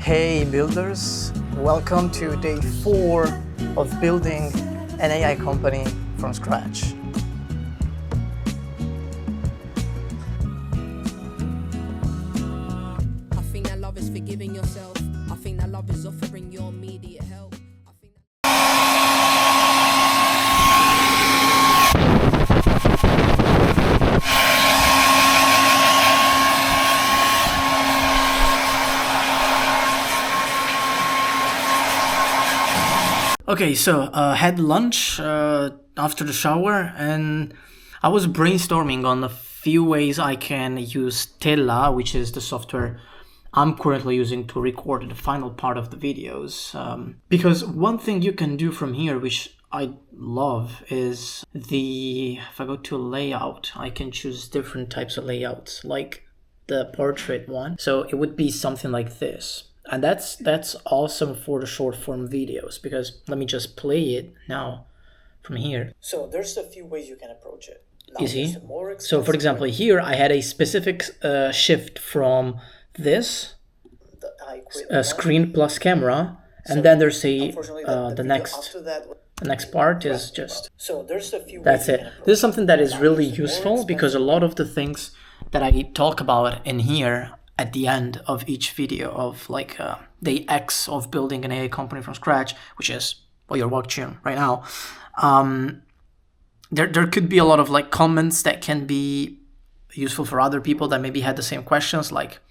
Hey builders, welcome to day 4 of building an AI company from scratch. I think that love is forgiving yourself. I think that love is offering your immediate help. Okay, so had lunch after the shower, and I was brainstorming on a few ways I can use Tella, which is the software I'm currently using to record the final part of the videos. Because one thing you can do from here, which I love, is if I go to layout, I can choose different types of layouts, like the portrait one. So it would be something like this. And that's awesome for the short form videos, because let me just play it now from here. So there's a few ways you can approach it. Now, you see? So for example, here I had a specific shift from this screen plus camera, and then there's the next part is just, so there's a few that's it. This is something that is really useful, because a lot of the things that I talk about in here at the end of each video of like day X of building an AI company from scratch, which is what you're watching right now, there could be a lot of like comments that can be useful for other people that maybe had the same questions, like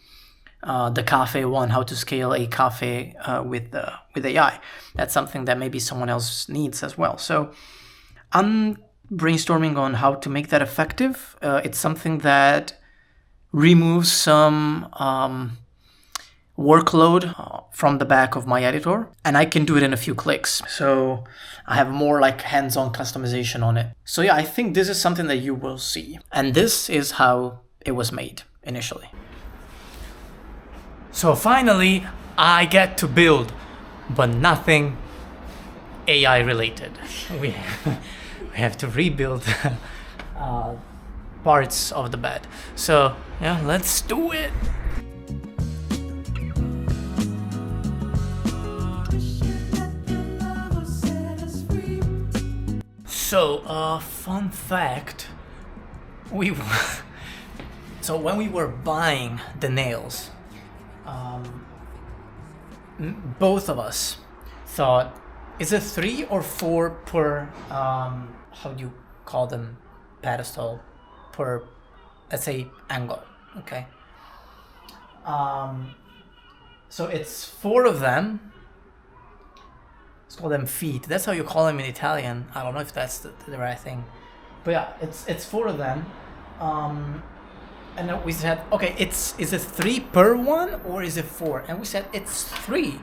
the cafe one, how to scale a cafe with AI. That's something that maybe someone else needs as well. So I'm brainstorming on how to make that effective. It's something that removes some workload from the back of my editor, and I can do it in a few clicks. So I have more like hands-on customization on it. So yeah, I think this is something that you will see. And this is how it was made initially. So finally, I get to build, but nothing AI related. We have to rebuild parts of the bed. So yeah, let's do it. So fun fact, so when we were buying the nails, both of us thought, is it 3 or 4 per how do you call them, pedestal, per, let's say, angle, okay? So it's 4 of them. Let's call them feet. That's how you call them in Italian. I don't know if that's the right thing, but yeah, it's 4 of them. And then we said, okay, is it 3 per one or is it 4? And we said it's 3.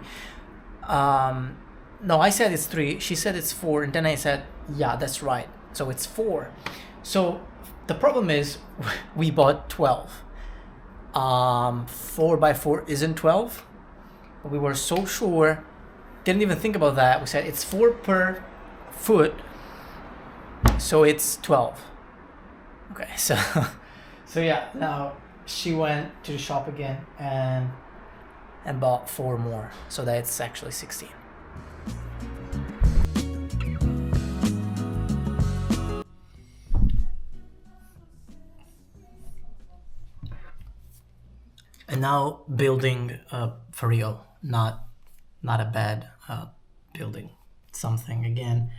No, I said it's 3. She said it's 4, and then I said, yeah, that's right. So it's 4. So the problem is we bought 12. 4 by 4 isn't 12. We were so sure, didn't even think about that. We said it's 4 per foot, so it's 12. Okay, so yeah, now she went to the shop again and bought 4 more, so that's actually 16. And now building for real, not a bad building something again.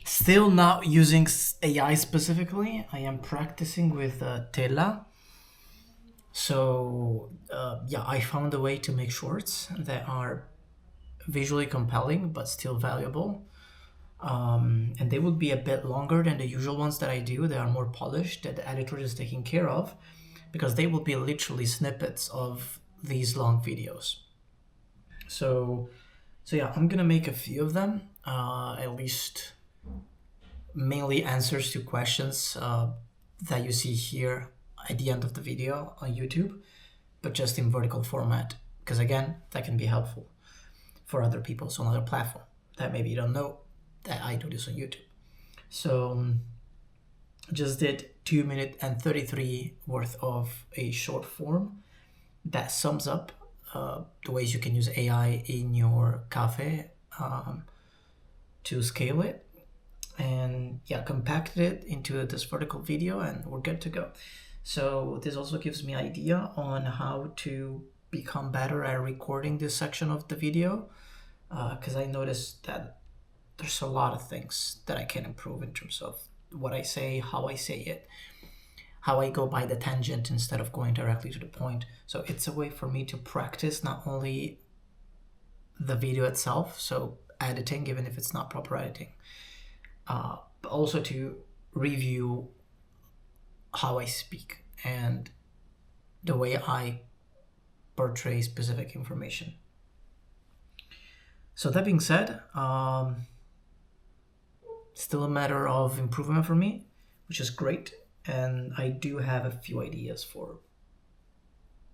Still not using AI specifically. I am practicing with Tella. So yeah, I found a way to make shorts that are visually compelling but still valuable. And they would be a bit longer than the usual ones that I do. They are more polished, that the editor is taking care of, because they will be literally snippets of these long videos. So yeah, I'm gonna make a few of them, at least mainly answers to questions that you see here at the end of the video on YouTube, but just in vertical format, because again, that can be helpful for other people, so on other platform that maybe you don't know that I do this on YouTube. So just did 2 minutes and 33 worth of a short form that sums up the ways you can use AI in your cafe to scale it, and yeah, compacted it into this vertical video, and we're good to go. So this also gives me idea on how to become better at recording this section of the video, because I noticed that there's a lot of things that I can improve in terms of what I say, how I say it, how I go by the tangent instead of going directly to the point. So it's a way for me to practice not only the video itself, so editing, even if it's not proper editing, but also to review how I speak and the way I portray specific information. So that being said, still a matter of improvement for me, which is great. And I do have a few ideas for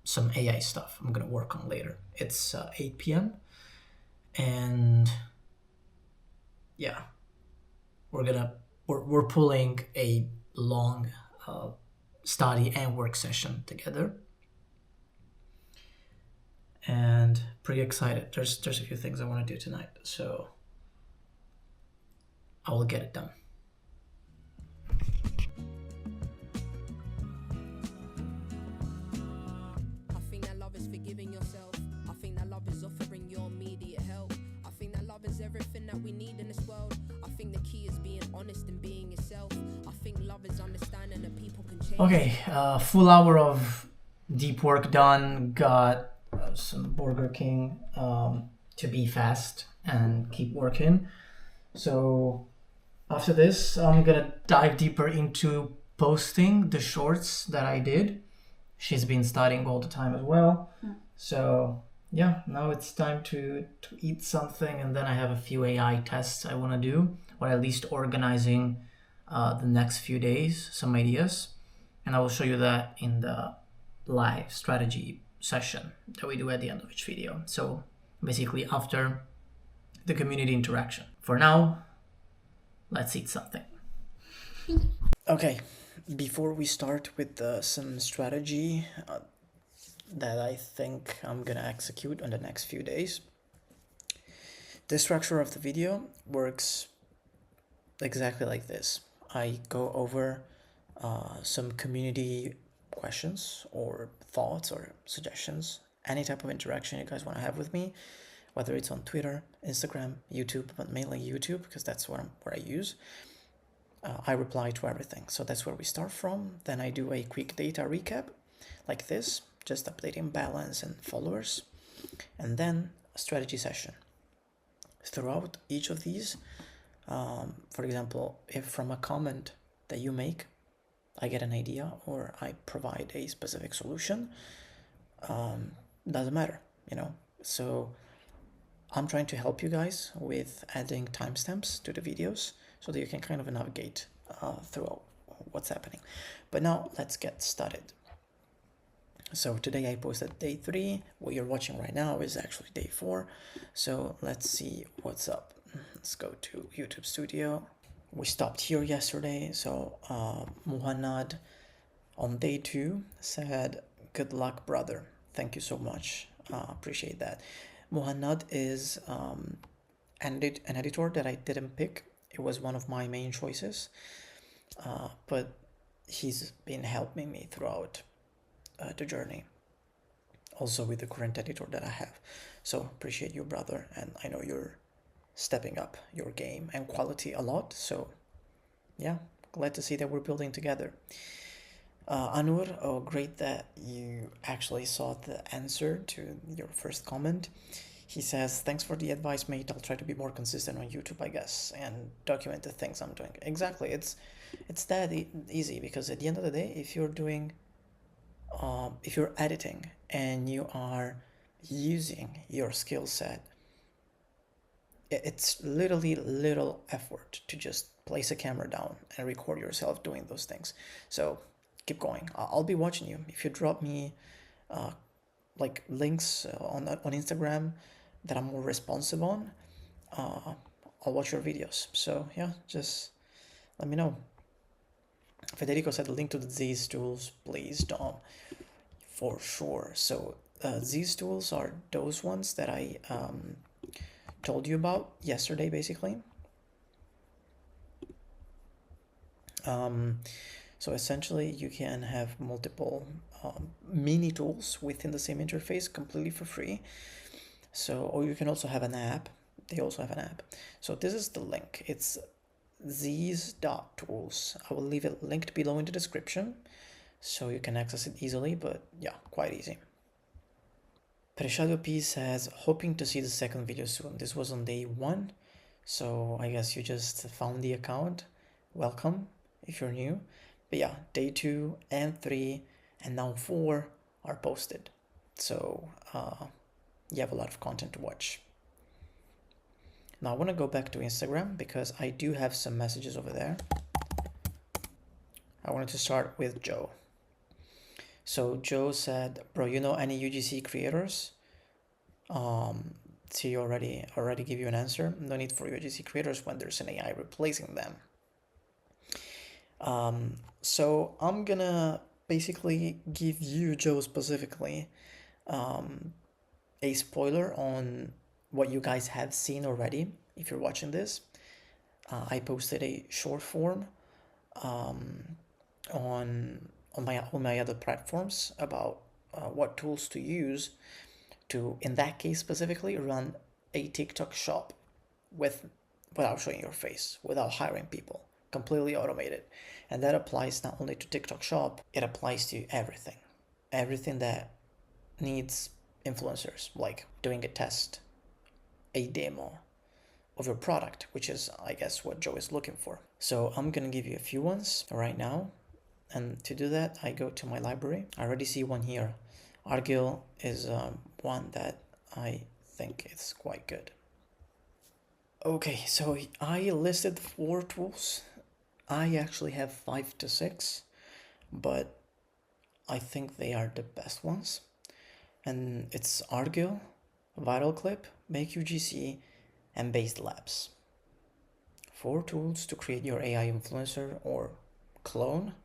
some AI stuff I'm gonna work on later. It's 8 p.m. and yeah, we're pulling a long study and work session together, and pretty excited. There's a few things I want to do tonight, so I will get it done. I think that love is forgiving yourself. I think that love is offering your immediate help. I think that love is everything that we need in this world. I think the key is being honest and being yourself. I think love is understanding that people can change. Okay, full hour of deep work done. Got some Burger King to be fast and keep working. So after this, I'm gonna dive deeper into posting the shorts that I did. She's been studying all the time as well. So yeah, now it's time to eat something, and then I have a few AI tests I want to do, or at least organizing the next few days, some ideas. And I will show you that in the live strategy session that we do at the end of each video. So basically after the community interaction. For now, let's eat something. Okay, before we start with some strategy that I think I'm gonna execute on the next few days, the structure of the video works exactly like this. I go over some community questions or thoughts or suggestions, any type of interaction you guys want to have with me, whether it's on Twitter, Instagram, YouTube, but mainly YouTube because that's where I use. I reply to everything. So that's where we start from. Then I do a quick data recap like this, just updating balance and followers, and then a strategy session. Throughout each of these, for example, if from a comment that you make, I get an idea or I provide a specific solution, doesn't matter, you know. So I'm trying to help you guys with adding timestamps to the videos so that you can kind of navigate through what's happening. But now let's get started. So today I posted day 3. What you're watching right now is actually day 4. So let's see what's up. Let's go to YouTube Studio. We stopped here yesterday. So Muhannad on day 2 said, "Good luck, brother. Thank you so much. Appreciate that." Muhannad is an editor that I didn't pick. It was one of my main choices, but he's been helping me throughout the journey, also with the current editor that I have. So appreciate you, brother, and I know you're stepping up your game and quality a lot. So yeah, glad to see that we're building together. Anur, oh great that you actually saw the answer to your first comment. He says, "Thanks for the advice, mate. I'll try to be more consistent on YouTube, I guess, and document the things I'm doing." Exactly, it's that easy, because at the end of the day, if you're doing if you're editing and you are using your skill set, it's literally little effort to just place a camera down and record yourself doing those things. So keep going. I'll be watching you. If you drop me like links on Instagram that I'm more responsive on, I'll watch your videos. So yeah, just let me know. Federico said, "Link to these tools, please, Dom." For sure. So these tools are those ones that I told you about yesterday, basically. So essentially, you can have multiple mini tools within the same interface completely for free. So, or you can also have an app. They also have an app. So this is the link. It's these dot tools. I will leave it linked below in the description so you can access it easily, but yeah, quite easy. Preshadow P says, hoping to see the second video soon. This was on day 1, so I guess you just found the account. Welcome if you're new. But yeah, day 2 and 3 and now 4 are posted. So you have a lot of content to watch. Now I want to go back to Instagram because I do have some messages over there. I wanted to start with Joe. So Joe said, bro, you know any UGC creators? See, already give you an answer. No need for UGC creators when there's an AI replacing them. So I'm gonna basically give you, Joe, specifically a spoiler on what you guys have seen already if you're watching this. I posted a short form on my other platforms about what tools to use to, in that case specifically, run a TikTok shop without showing your face, without hiring people, completely automated. And that applies not only to TikTok shop, it applies to everything that needs influencers, like doing a test, a demo of your product, which is, I guess, what Joe is looking for. So I'm gonna give you a few ones right now. And to do that, I go to my library. I already see one here. Argyle is one that I think is quite good. Okay, so I listed 4 tools. I actually have 5 to 6, but I think they are the best ones. And it's Argyle, Viral Clip, Make UGC, and Based Labs. 4 tools to create your AI influencer or clone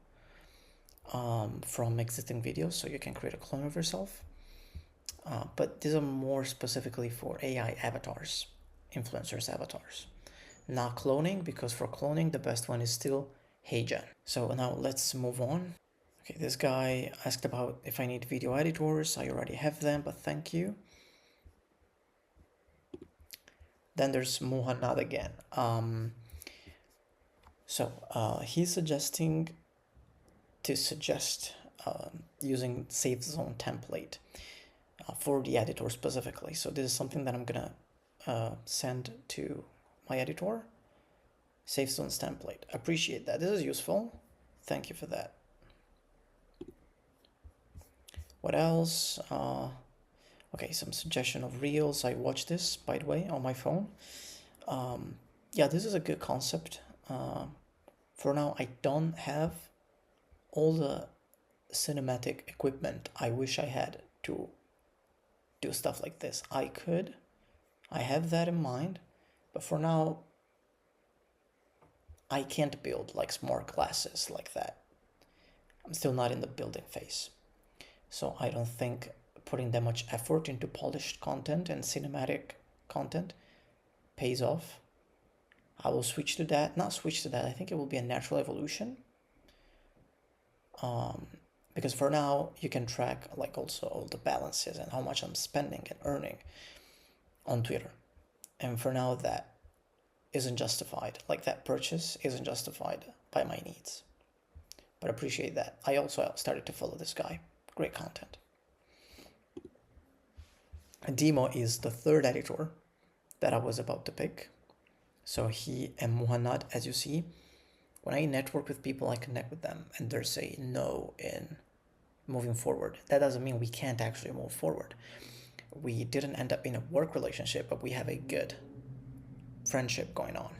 from existing videos, so you can create a clone of yourself. But these are more specifically for AI avatars, influencers avatars. Not cloning, because for cloning the best one is still HeyGen. So now let's move on. Okay, this guy asked about if I need video editors. I already have them, but thank you. Then there's Muhannad again. He's suggesting using safe zone template for the editor specifically. So this is something that I'm gonna send to my editor. Safe zones template. Appreciate that. This is useful. Thank you for that. What else? Okay, some suggestion of reels. I watched this, by the way, on my phone. Yeah, this is a good concept. For now, I don't have all the cinematic equipment I wish I had to do stuff like this. I have that in mind, but for now, I can't build like smart glasses like that. I'm still not in the building phase. So I don't think putting that much effort into polished content and cinematic content pays off. I will switch to that. Not switch to that. I think it will be a natural evolution. Because for now you can track like also all the balances and how much I'm spending and earning on Twitter. And for now that isn't justified. Like that purchase isn't justified by my needs. But appreciate that. I also started to follow this guy. Great content. Demo is the 3rd editor that I was about to pick. So he and Muhannad, as you see, when I network with people, I connect with them, and there's a no in moving forward. That doesn't mean we can't actually move forward. We didn't end up in a work relationship, but we have a good friendship going on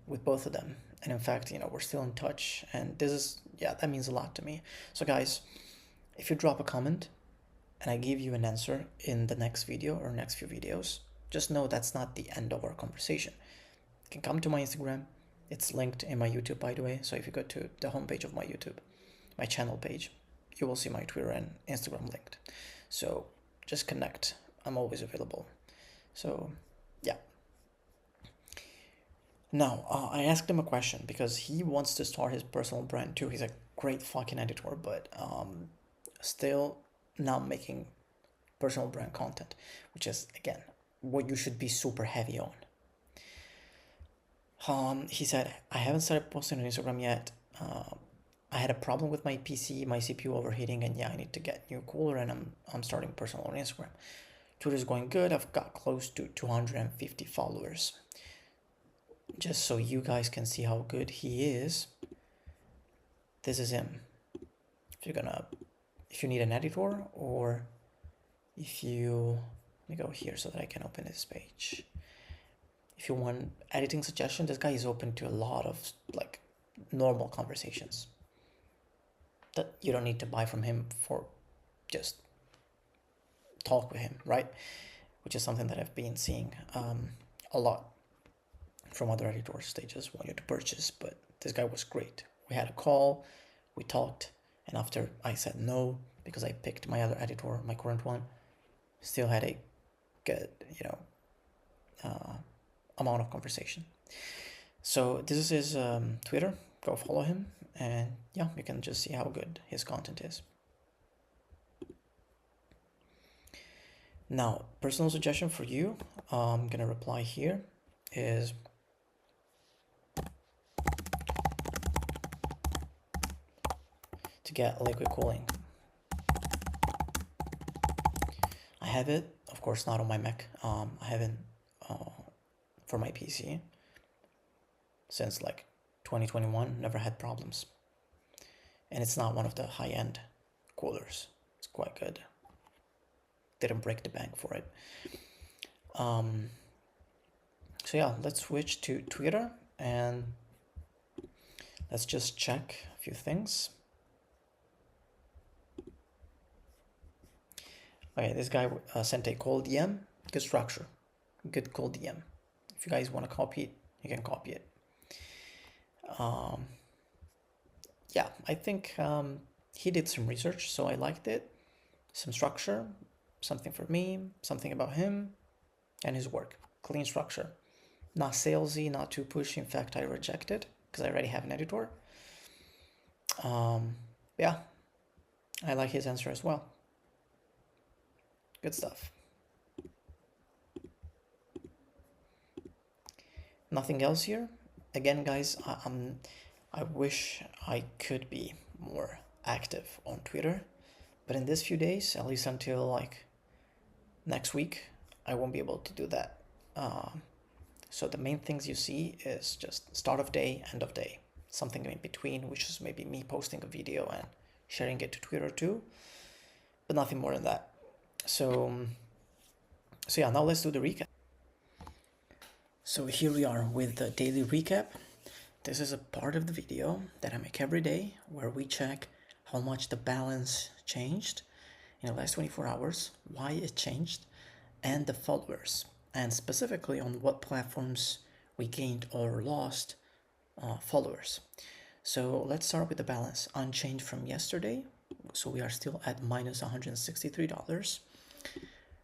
with both of them. And in fact, we're still in touch, and this is, that means a lot to me. So guys, if you drop a comment and I give you an answer in the next video or next few videos, just know that's not the end of our conversation. You can come to my Instagram. It's linked in my YouTube, by the way. So if you go to the homepage of my YouTube, my channel page, you will see my Twitter and Instagram linked. So just connect. I'm always available. So yeah. Now, I asked him a question because he wants to start his personal brand too. He's a great fucking editor, but still not making personal brand content, which is, again, what you should be super heavy on. He said, I haven't started posting on Instagram yet. I had a problem with my PC, my CPU overheating, and yeah, I need to get new cooler, and I'm starting personal on Instagram. Twitter's going good. I've got close to 250 followers. Just so you guys can see how good he is, this is him. If you need an editor, or if you, let me go here so that I can open this page. If you want editing suggestions, this guy is open to a lot of like normal conversations that you don't need to buy from him for, just talk with him, right? Which is something that I've been seeing a lot from other editors. They just want you to purchase, but this guy was great. We had a call, we talked, and after I said no because I picked my other editor, my current one, still had a good, amount of conversation. So this is his Twitter. Go follow him, and yeah, you can just see how good his content is. Now, personal suggestion for you, I'm gonna reply here, is to get liquid cooling. I have it, of course, not on my Mac. I have it for my PC since like 2021, never had problems. And it's not one of the high-end coolers. It's quite good. Didn't break the bank for it. So yeah, let's switch to Twitter and let's just check a few things. Okay, this guy sent a cold DM. Good structure. Good cold DM. If you guys want to copy it, you can copy it. Yeah, I think he did some research, so I liked it. Some structure, something for me, something about him and his work. Clean structure. Not salesy, not too pushy. In fact, I reject it because I already have an editor. Yeah, I like his answer as well. Good stuff. Nothing else here. Again, guys, I wish I could be more active on Twitter, but in this few days, at least until like next week, I won't be able to do that. So the main things you see is just start of day, end of day, something in between, which is maybe me posting a video and sharing it to Twitter too, but nothing more than that. So yeah, now let's do the recap. So here we are with the daily recap. This is a part of the video that I make every day where we check how much the balance changed in the last 24 hours, why it changed, and the followers, and specifically on what platforms we gained or lost followers. So let's start with the balance, unchanged from yesterday. So we are still at minus $163.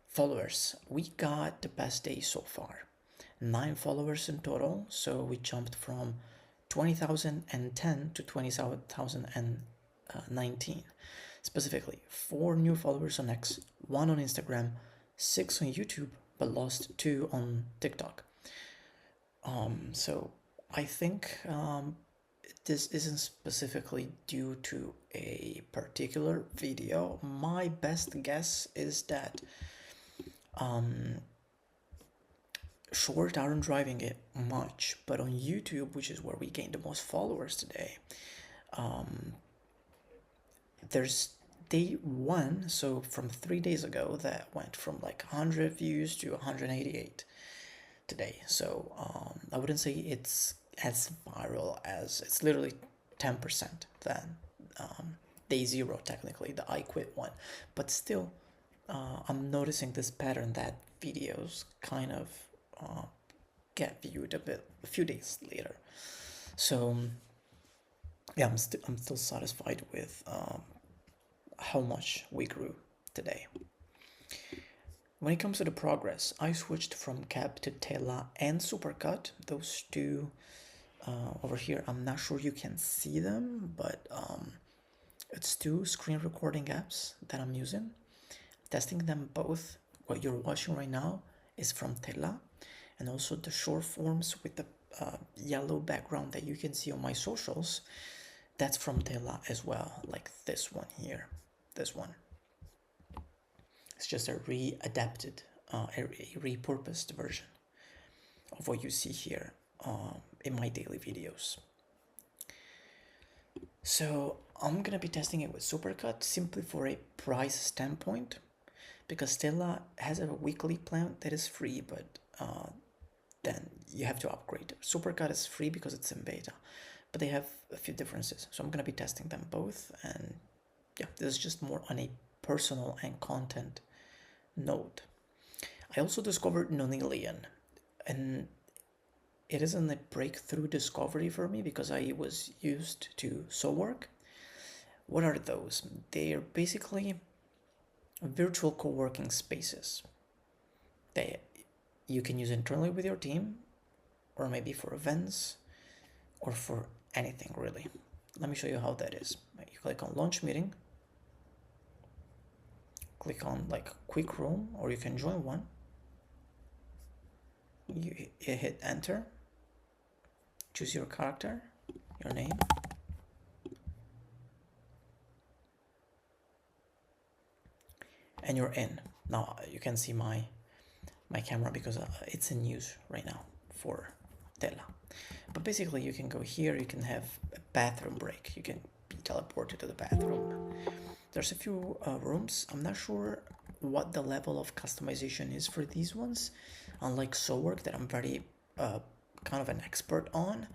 Followers, we got the best day so far. 9 followers in total, so we jumped from 20,010 to 20,019. Specifically, 4 new followers on X, 1 on Instagram, 6 on YouTube, but lost 2 on TikTok. So I think this isn't specifically due to a particular video. My best guess is that short aren't driving it much, but on YouTube, which is where we gained the most followers today, there's day 1, so from 3 days ago, that went from like 100 views to 188 today. So I wouldn't say it's as viral as, it's literally 10% than day 0, technically, the I Quit one, but still I'm noticing this pattern that videos kind of get viewed a few days later. So yeah, I'm still satisfied with how much we grew today. When it comes to the progress, I switched from Cap to Tella and Supercut. Those two over here, I'm not sure you can see them, but it's two screen recording apps that I'm using. Testing them both. What you're watching right now is from Tella, and also the short forms with the yellow background that you can see on my socials, that's from Tella as well, like this one here, this one. It's just a re-adapted, a repurposed version of what you see here in my daily videos. So I'm gonna be testing it with Supercut simply for a price standpoint, because Stella has a weekly plan that is free, but then you have to upgrade. Supercut is free because it's in beta, but they have a few differences. So I'm gonna be testing them both, and yeah, this is just more on a personal and content note. I also discovered Nonilian, and it isn't a breakthrough discovery for me because I was used to SoWork. What are those? They are basically virtual co-working spaces that you can use internally with your team, or maybe for events, or for anything really. Let me show you how that is. You click on launch meeting, click on like quick room, or you can join one. You hit enter, choose your character, your name, and you're in. Now you can see my camera because it's in use right now for Tella. But basically you can go here, you can have a bathroom break, you can be teleported to the bathroom. There's a few rooms. I'm not sure what the level of customization is for these ones, unlike SoWork that I'm very kind of an expert on.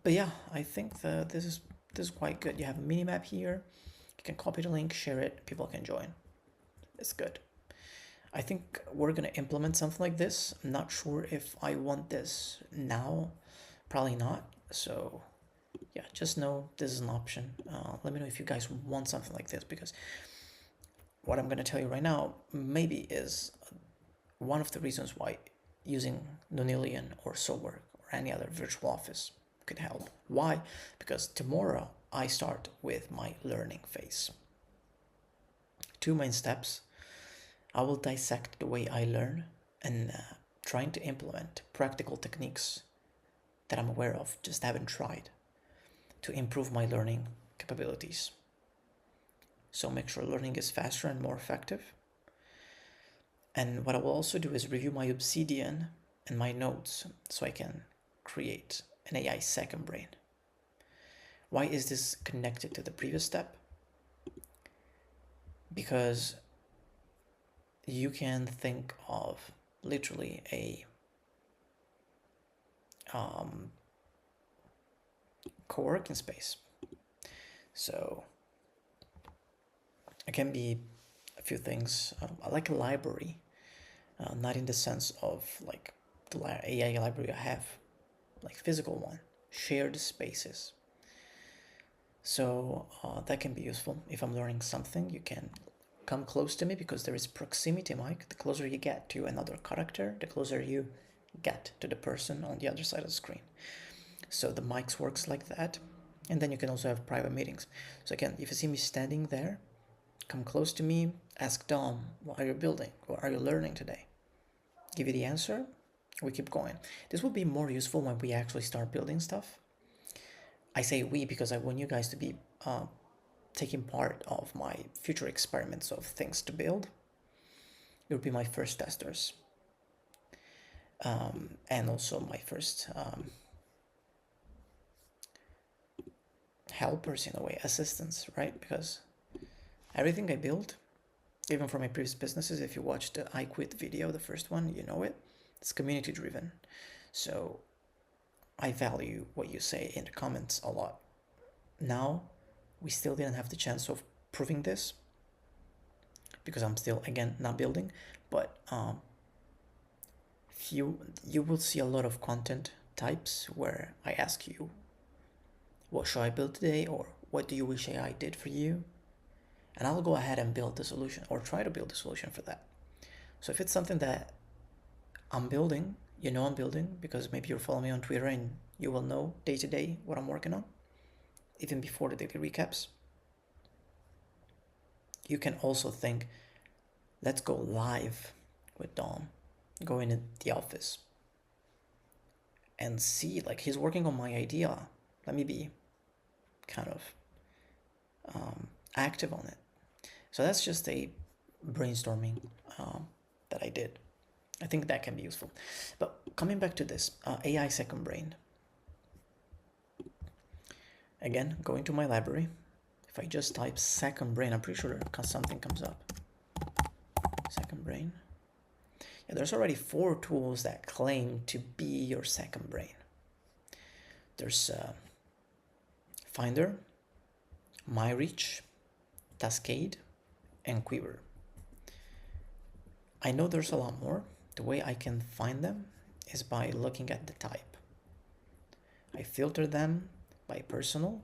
But yeah, I think this is quite good. You have a mini map here. You can copy the link, share it, people can join. It's good. I think we're gonna implement something like this. I'm not sure if I want this now, probably not. So yeah, just know this is an option. Let me know if you guys want something like this, because what I'm gonna tell you right now maybe is one of the reasons why using Nonilian or SoWork or any other virtual office could help. Why? Because tomorrow I start with my learning phase. 2 main steps. I will dissect the way I learn and trying to implement practical techniques that I'm aware of, just haven't tried, to improve my learning capabilities. So make sure learning is faster and more effective. And what I will also do is review my Obsidian and my notes so I can create an AI second brain. Why is this connected to the previous step? Because you can think of literally a co-working space. So it can be a few things. I like a library, not in the sense of like the AI library I have, like physical one, shared spaces. So that can be useful. If I'm learning something, you can come close to me because there is proximity mic. The closer you get to another character, the closer you get to the person on the other side of the screen. So the mics works like that. And then you can also have private meetings. So again, if you see me standing there, come close to me, ask Dom, what are you building? What are you learning today? Give you the answer, we keep going. This will be more useful when we actually start building stuff. I say we because I want you guys to be taking part of my future experiments of things to build. You'll be my first testers. And also my first helpers in a way, assistants, right? Because everything I build, even for my previous businesses, if you watched the I Quit video, the first one, you know it, it's community driven. So I value what you say in the comments a lot. Now, we still didn't have the chance of proving this because I'm still, again, not building, but you will see a lot of content types where I ask you, what should I build today? Or what do you wish AI did for you? and I'll go ahead and build the solution or try to build the solution for that. So if it's something that I'm building, you know I'm building because maybe you're following me on Twitter and you will know day to day what I'm working on, even before the daily recaps. You can also think, let's go live with Dom, go in the office and see, like, he's working on my idea. Let me be kind of active on it. So that's just a brainstorming that I did. I think that can be useful. But coming back to this, AI second brain. Again, going to my library. If I just type second brain, I'm pretty sure something comes up. Second brain. Yeah, there's already 4 tools that claim to be your second brain. There's Finder, MyReach, Cascade, and Quiver. I know there's a lot more. The way I can find them is by looking at the type. I filter them by personal.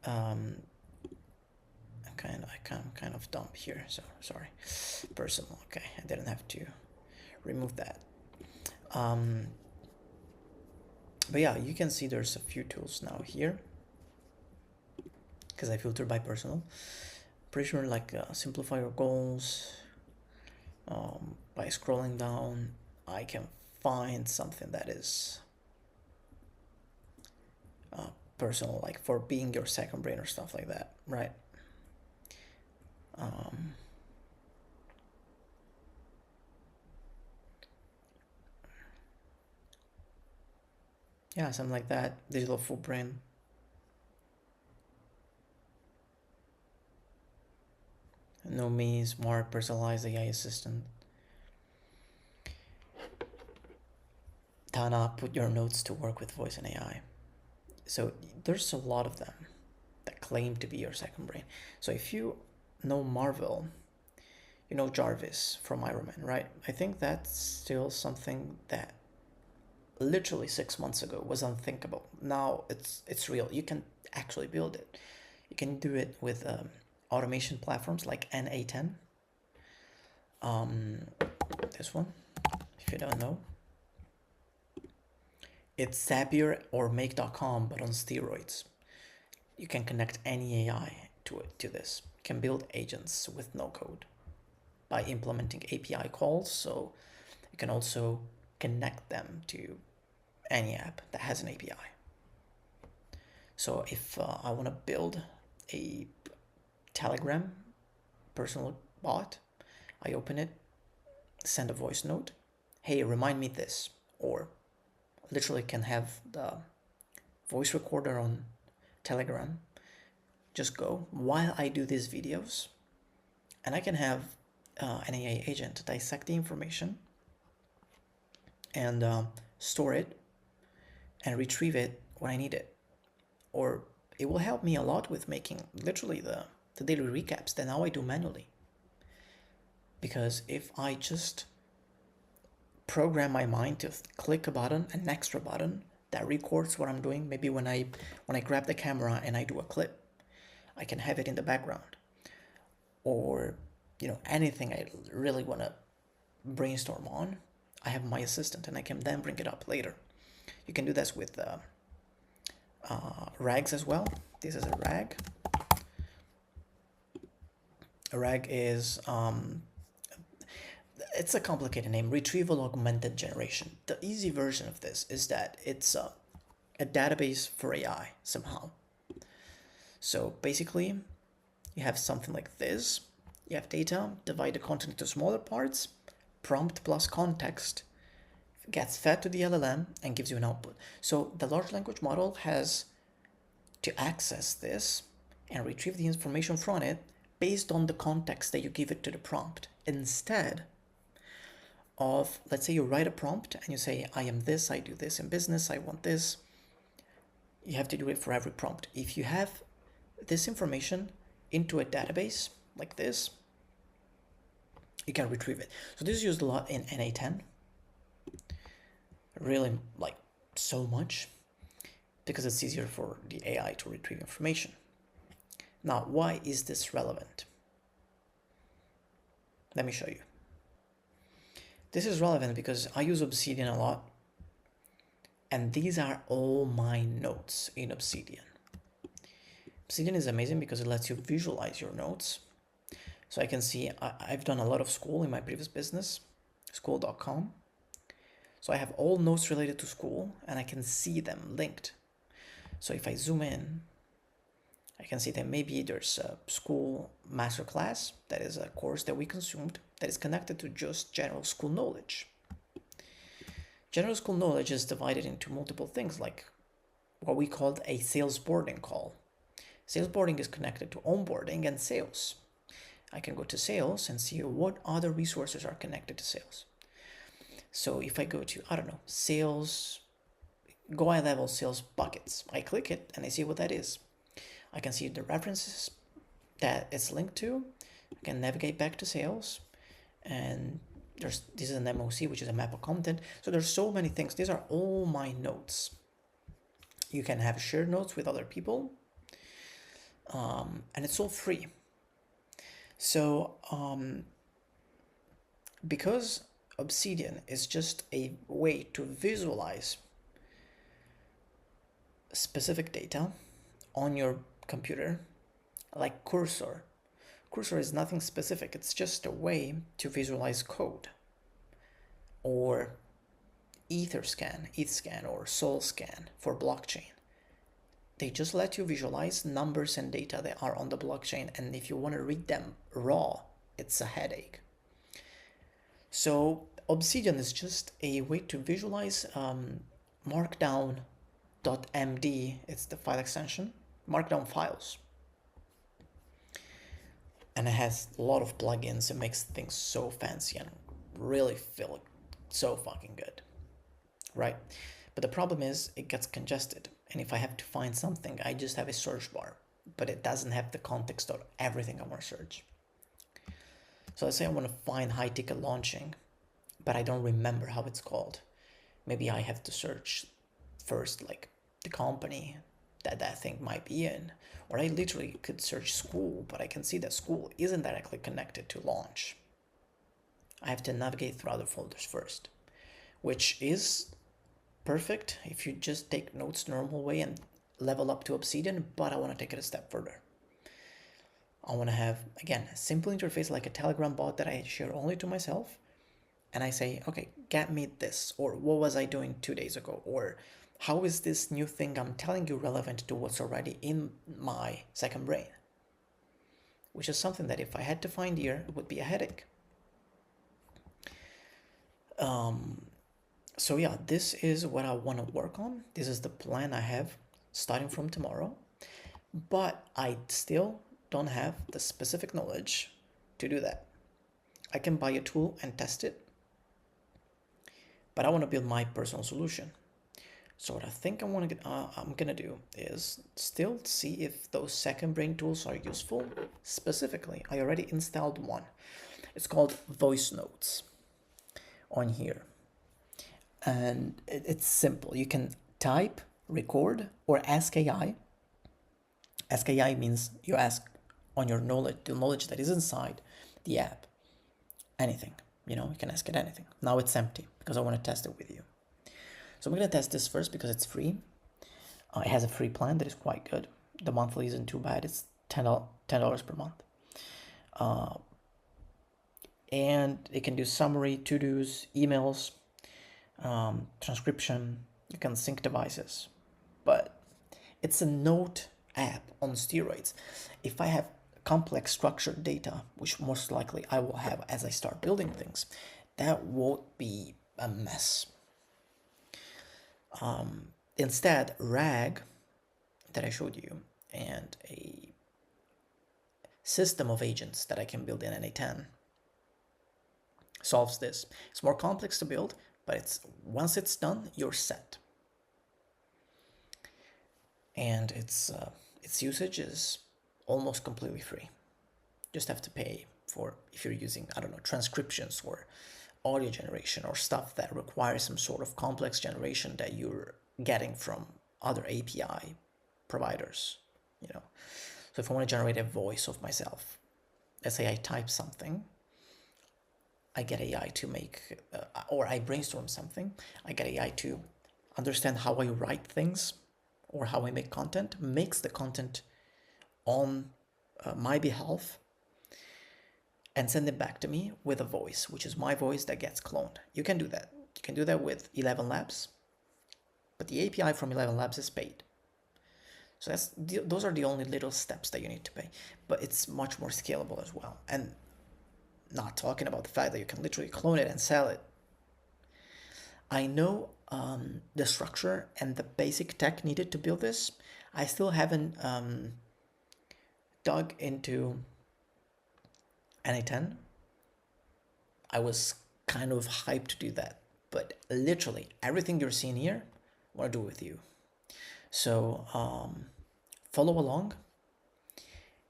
I'm kind of dumb here, so sorry. Personal, okay. I didn't have to remove that. But yeah, you can see there's a few tools now here because I filtered by personal. Pretty sure like simplify your goals. By scrolling down, I can find something that is personal, like for being your second brain or stuff like that, right? Yeah, something like that. Digital full brain. Know me, smart, personalized AI assistant. Tana, put your notes to work with voice and AI. So there's a lot of them that claim to be your second brain. So if you know Marvel, you know Jarvis from Iron Man, right? I think that's still something that literally 6 months ago was unthinkable. Now it's real. You can actually build it. You can do it with automation platforms like NA10. This one, if you don't know, it's Zapier or Make.com, but on steroids. You can connect any AI to this. You can build agents with no code by implementing API calls. So you can also connect them to any app that has an API. So if I want to build a Telegram personal bot, I open it, send a voice note, hey, remind me this, or literally can have the voice recorder on Telegram just go while I do these videos, and I can have an AI agent dissect the information and store it and retrieve it when I need it. Or it will help me a lot with making literally the daily recaps that now I do manually. Because if I just program my mind to click a button, an extra button that records what I'm doing, maybe when I grab the camera and I do a clip, I can have it in the background. Or anything I really want to brainstorm on, I have my assistant and I can then bring it up later. You can do this with rags as well. This is a rag. A rag is it's a complicated name, retrieval augmented generation. The easy version of this is that it's a database for AI somehow. So basically, you have something like this. You have data, divide the content into smaller parts, prompt plus context gets fed to the LLM and gives you an output. So the large language model has to access this and retrieve the information from it based on the context that you give it to the prompt. Instead of, let's say you write a prompt and you say, I am this, I do this in business, I want this. You have to do it for every prompt. If you have this information into a database like this, you can retrieve it. So this is used a lot in NA10. Really, like, so much, because it's easier for the AI to retrieve information. Now, why is this relevant? Let me show you. This is relevant because I use Obsidian a lot, and these are all my notes in Obsidian. Obsidian is amazing because it lets you visualize your notes. So I can see I've done a lot of school in my previous business, school.com. So I have all notes related to school and I can see them linked. So if I zoom in, I can see that maybe there's a school masterclass, that is a course that we consumed, that is connected to just general school knowledge. General school knowledge is divided into multiple things, like what we called a sales boarding call. Sales boarding is connected to onboarding and sales. I can go to sales and see what other resources are connected to sales. So if I go to, I don't know, sales, go high level sales buckets, I click it and I see what that is. I can see the references that it's linked to. I can navigate back to sales, and this is an MOC, which is a map of content. So there's so many things. These are all my notes. You can have shared notes with other people, and it's all free. So because Obsidian is just a way to visualize specific data on your computer, like Cursor. Cursor is nothing specific, it's just a way to visualize code, or ETHScan or SolScan for blockchain. They just let you visualize numbers and data that are on the blockchain, and if you want to read them raw, it's a headache. So Obsidian is just a way to visualize markdown.md, it's the file extension, markdown files. And it has a lot of plugins. It makes things so fancy and really feel so fucking good, right? But the problem is it gets congested. And if I have to find something, I just have a search bar, but it doesn't have the context of everything I want to search. So let's say I want to find high ticket launching, but I don't remember how it's called. Maybe I have to search first, like the company that thing might be in, or I literally could search school, but I can see that school isn't directly connected to launch. I have to navigate through other folders first, which is perfect if you just take notes the normal way and level up to Obsidian, but I want to take it a step further. I want to have, again, a simple interface like a Telegram bot that I share only to myself, and I say, okay, get me this, or what was I doing 2 days ago, or how is this new thing I'm telling you relevant to what's already in my second brain? Which is something that if I had to find here, it would be a headache. So yeah, this is what I want to work on. This is the plan I have starting from tomorrow. But I still don't have the specific knowledge to do that. I can buy a tool and test it, but I want to build my personal solution. So what I think I'm gonna do is still see if those second brain tools are useful. Specifically, I already installed one. It's called Voice Notes on here. And it's simple. You can type, record, or ask AI. Ask AI means you ask on your knowledge, the knowledge that is inside the app. Anything, you can ask it anything. Now it's empty because I want to test it with you. So I'm going to test this first because it's free. It has a free plan that is quite good. The monthly isn't too bad. It's $10 per month. And it can do summary, to-dos, emails, transcription. You can sync devices. But it's a note app on steroids. If I have complex structured data, which most likely I will have as I start building things, that won't be a mess. Instead, RAG that I showed you and a system of agents that I can build in NA10 solves this. It's more complex to build, but once it's done, you're set. And its usage is almost completely free. Just have to pay for if you're using, I don't know, transcriptions or audio generation or stuff that requires some sort of complex generation that you're getting from other API providers, So So if I want to generate a voice of myself, let's say I type something, I get AI to make, or I brainstorm something, I get AI to understand how I write things or how I make content, makes the content on my behalf, and send it back to me with a voice, which is my voice that gets cloned. You can do that. You can do that with 11 Labs, but the API from 11 Labs is paid. So those are the only little steps that you need to pay, but it's much more scalable as well. And not talking about the fact that you can literally clone it and sell it. I know the structure and the basic tech needed to build this. I still haven't dug into NA10. I was kind of hyped to do that, but literally everything you're seeing here, I want to do with you. So follow along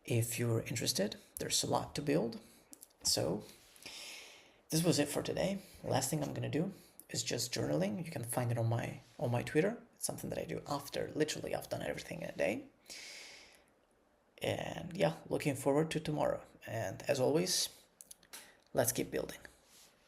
if you're interested. There's a lot to build. So this was it for today. Last thing I'm gonna do is just journaling. You can find it on my Twitter. It's something that I do after literally I've done everything in a day. And yeah, looking forward to tomorrow. And as always, let's keep building.